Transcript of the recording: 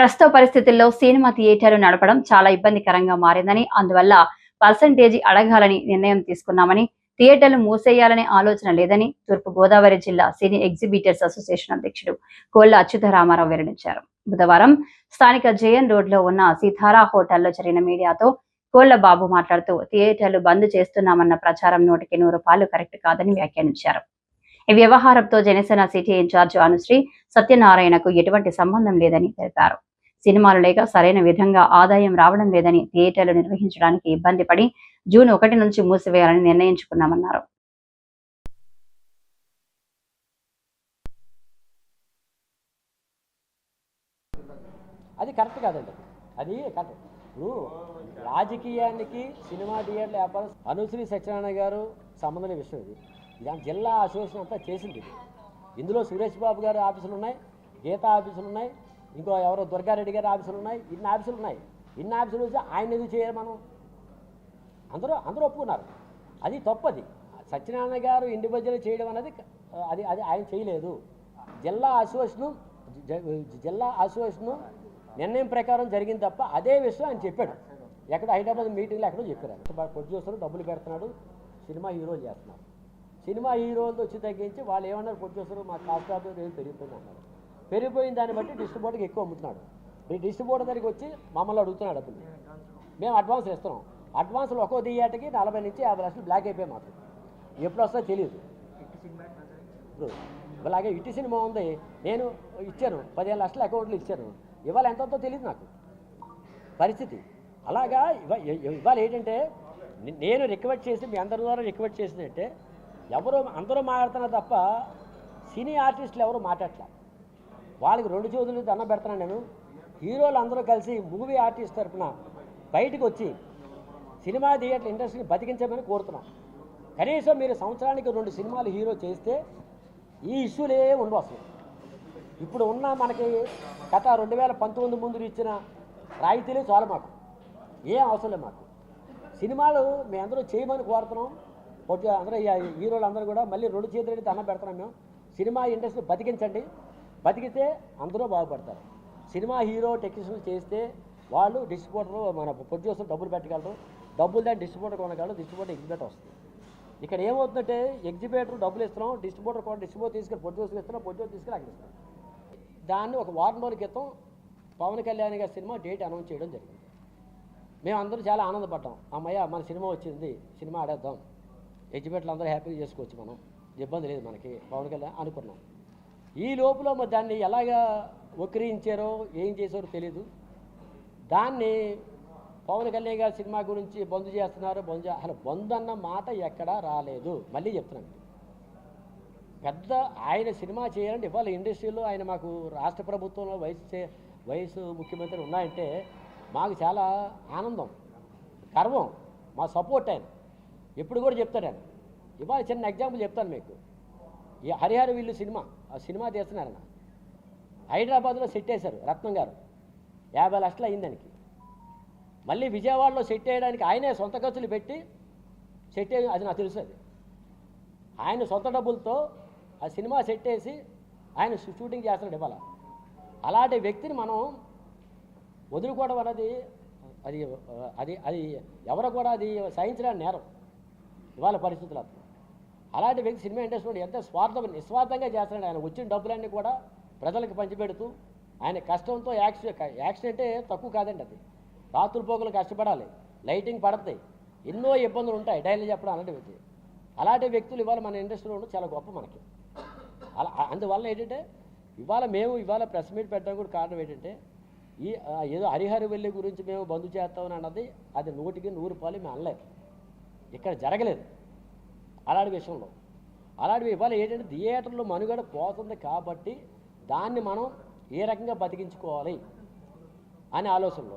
ప్రస్తుత పరిస్థితుల్లో సినిమా థియేటర్లు నడపడం చాలా ఇబ్బందికరంగా మారిందని, అందువల్ల పర్సెంటేజీ అడగాలని నిర్ణయం తీసుకున్నామని, థియేటర్లు మూసేయాలనే ఆలోచన లేదని తూర్పుగోదావరి జిల్లా సినీ ఎగ్జిబిటర్స్ అసోసియేషన్ అధ్యక్షుడు కోళ్ల అచ్యుతరామారావు వెల్లడించారు. బుధవారం స్థానిక జేఎన్ రోడ్లో ఉన్న సీతారా హోటల్లో జరిగిన మీడియాతో కోళ్ల బాబు మాట్లాడుతూ, థియేటర్లు బంద్ చేస్తున్నామన్న ప్రచారం 100కి 100 కరెక్ట్ కాదని వ్యాఖ్యానించారు. ఈ వ్యవహారంతో జనసేన సిటీ ఇన్ఛార్జ్ అనుశ్రీ సత్యనారాయణకు ఎటువంటి సంబంధం లేదని తెలిపారు. సినిమాలు లేక సరైన విధంగా ఆదాయం రావడం లేదని, థియేటర్లు నిర్వహించడానికి ఇబ్బంది పడి జూన్ 1 నుంచి మూసివేయాలని నిర్ణయించుకున్నామన్నారు. అది కరెక్ట్ కాదండి. అది కరెక్ట్. ఇప్పుడు రాజకీయానికి సినిమా థియేటర్ల వ్యాపారం అనుశ్రీ సత్యనారాయణ గారు సంబంధం లేని విషయం ఇది. ఇది జిల్లా అసోసియేషన్ అంతా చేసింది. ఇందులో సురేష్ బాబు గారి ఆఫీసులు ఉన్నాయి, గీతా ఆఫీసులు ఉన్నాయి, ఇంకో ఎవరో దుర్గారెడ్డి గారి ఆఫీసులు ఉన్నాయి, ఇన్ని ఆఫీసులు ఉన్నాయి. ఇన్ని ఆఫీసులు వచ్చి ఆయన ఎందుకు చేయాలి? మనం అందరూ ఒప్పుకున్నారు. అది తప్పది. సత్యనారాయణ గారు ఇండివిజువల్ చేయడం అనేది అది అది ఆయన చేయలేదు. జిల్లా అసోసియేషను నిర్ణయం ప్రకారం జరిగింది తప్ప అదే విషయం ఆయన చెప్పాడు. ఎక్కడ హైదరాబాద్ మీటింగ్లో ఎక్కడో చెప్పారు. ప్రొడ్యూసర్ డబ్బులు పెడుతున్నాడు, సినిమా హీరోలు చేస్తున్నారు. సినిమా హీరోలతో వచ్చి తగ్గించి వాళ్ళు ఏమన్నారు, ప్రొడ్యూసర్ మా కాస్ట్ ఆఫ్ రేట్ పెరిగిపోయింది అన్నారు. పెరిగిపోయిన దాన్ని బట్టి డిస్ట్రిబ్యూటర్కి ఎక్కువ అమ్ముతున్నాడు. ఈ డిస్ట్రిబ్యూటర్ దగ్గరికి వచ్చి మమ్మల్ని అడుగుతున్నాడు డబ్బులు. మేము అడ్వాన్స్ ఇస్తున్నాం. అడ్వాన్స్లు ఒక్కో థియేటర్కి 40 నుంచి 50 లక్షలు బ్లాక్ అయిపోయి మాకు ఎప్పుడు వస్తుందో తెలియదు. ఇప్పుడు అలాగే ఇటు సినిమా ఉంది, నేను ఇచ్చాను 15 లక్షల అకౌంట్లు ఇచ్చాను, ఇవాళ ఎంతో తెలియదు నాకు పరిస్థితి. అలాగా ఇవాళ ఏంటంటే నేను రిక్వెస్ట్ చేసి మీ అందరి ద్వారా రిక్వెస్ట్ చేసిందంటే అందరూ మాట్లాడుతున్నారు తప్ప సినీ ఆర్టిస్టులు ఎవరు మాట్లాడలే. వాళ్ళకి 2 చేతులు దండం పెడుతున్నాను నేను. హీరోలు అందరూ కలిసి మూవీ ఆర్టిస్ట్ తరఫున బయటకు వచ్చి సినిమా థియేటర్ ఇండస్ట్రీని బతికించమని కోరుతున్నాం. కనీసం మీరు సంవత్సరానికి 2 సినిమాలు హీరో చేస్తే ఈ ఇష్యూలే ఉండవు అసలు. ఇప్పుడు ఉన్న మనకి గత 2019 ముందు ఇచ్చిన రాయితీలే చాలు, మాకు ఏం అవసరం లేదు. మాకు సినిమాలు మేము అందరూ చేయమని కోరుతున్నాం. అందరూ హీరోలు అందరూ కూడా మళ్ళీ 2 చేతులు దండం పెడుతున్నాం. మేము సినిమా ఇండస్ట్రీ బతికించండి, బతికితే అందరూ బాగుపడతారు. సినిమా హీరో టెక్నీషియన్లు చేస్తే వాళ్ళు డిస్ట్రిబ్యూటర్లు మన ప్రొడ్యూసర్ డబ్బులు పెట్టగలరు, డబ్బులు దాన్ని డిస్ట్రిబ్యూటర్ కొనగలరు, డిస్ట్రిబ్యూటర్ ఎగ్జిబిటర్ వస్తుంది. ఇక్కడ ఏమవుతుందంటే ఎగ్జిబిటర్ డబ్బులు ఇస్తున్నాం, డిస్ట్రిబ్యూటర్ కూడా డిస్ట్రిబ్యూటర్ తీసుకెళ్ళి ప్రొడ్యూసర్ ఇస్తున్నాం, ప్రొడ్యూసర్ తీసుకెళ్ళి అక్కడ ఇస్తున్నాం. దాన్ని ఒక వారం రోజుల క్రితం పవన్ కళ్యాణ్ గారి సినిమా డేట్ అనౌన్స్ చేయడం జరిగింది. మేము అందరూ చాలా ఆనందపడ్డాం. అమ్మయ్య మన సినిమా వచ్చింది, సినిమా ఆడేద్దాం, ఎగ్జిబిటర్లు అందరూ హ్యాపీగా చేసుకోవచ్చు, మనం ఇబ్బంది లేదు మనకి పవన్ కళ్యాణ్ అనుకున్నాం. ఈ లోపల మరి దాన్ని ఎలాగా వక్రీయించారో ఏం చేశారో తెలీదు. దాన్ని పవన్ కళ్యాణ్ గారి సినిమా గురించి బంద్ చేస్తున్నారు, అసలు బంద్ అన్న మాట ఎక్కడా రాలేదు. మళ్ళీ చెప్తున్నాను, పెద్ద ఆయన సినిమా చేయాలంటే ఇవాళ ఇండస్ట్రీలో ఆయన మాకు రాష్ట్ర ప్రభుత్వంలో వయసు ముఖ్యమంత్రి ఉన్నాయంటే మాకు చాలా ఆనందం, గర్వం, మా సపోర్ట్ ఆయన ఎప్పుడు కూడా చెప్తాడు. ఆయన ఇవాళ చిన్న ఎగ్జాంపుల్ చెప్తాను మీకు. ఈ హరిహర వీళ్ళు ఆ సినిమా తీస్తున్నారన్న హైదరాబాద్లో సెట్ వేశారు. రత్నం గారు 50 లక్షలు అయింది దానికి. మళ్ళీ విజయవాడలో సెట్ వేయడానికి ఆయనే సొంత ఖర్చులు పెట్టి సెట్ వేయ, అది నాకు తెలుసు. అది ఆయన సొంత డబ్బులతో ఆ సినిమా సెట్ వేసి ఆయన షూటింగ్ చేస్తున్నాడు ఇవాళ. అలాంటి వ్యక్తిని మనం వదులుకోవడం అన్నది అది అది అది ఎవరు కూడా అది సహించడానికి నేరం ఇవాళ పరిస్థితులు. అలాంటి వ్యక్తి సినిమా ఇండస్ట్రీలో ఎంత నిస్వార్థంగా చేస్తున్నాడు. ఆయన వచ్చిన డబ్బులన్నీ కూడా ప్రజలకు పంచిపెడుతూ ఆయన కష్టంతో యాక్షన్ అంటే తక్కువ కాదండి. అది రాత్రుల పోగులు కష్టపడాలి, లైటింగ్ పడతాయి, ఎన్నో ఇబ్బందులు ఉంటాయి, డైలీ చెప్పడం. అలాంటి వ్యక్తులు ఇవాళ మన ఇండస్ట్రీలో ఉండడం చాలా గొప్ప మనకి. అందువల్ల ఏంటంటే ఇవాళ ప్రెస్ మీట్ పెట్టడం కూడా కారణం ఏంటంటే ఏదో హరిహర వెళ్ళి గురించి మేము బంద్ చేస్తామని అన్నది అది 100కి 100 మేము అనలేదు. ఇక్కడ జరగలేదు అలాంటి విషయంలో. అలాంటివి ఇవాళ ఏంటంటే థియేటర్లో మనుగడ పోతుంది కాబట్టి దాన్ని మనం ఏ రకంగా బతికించుకోవాలి అనే ఆలోచనలో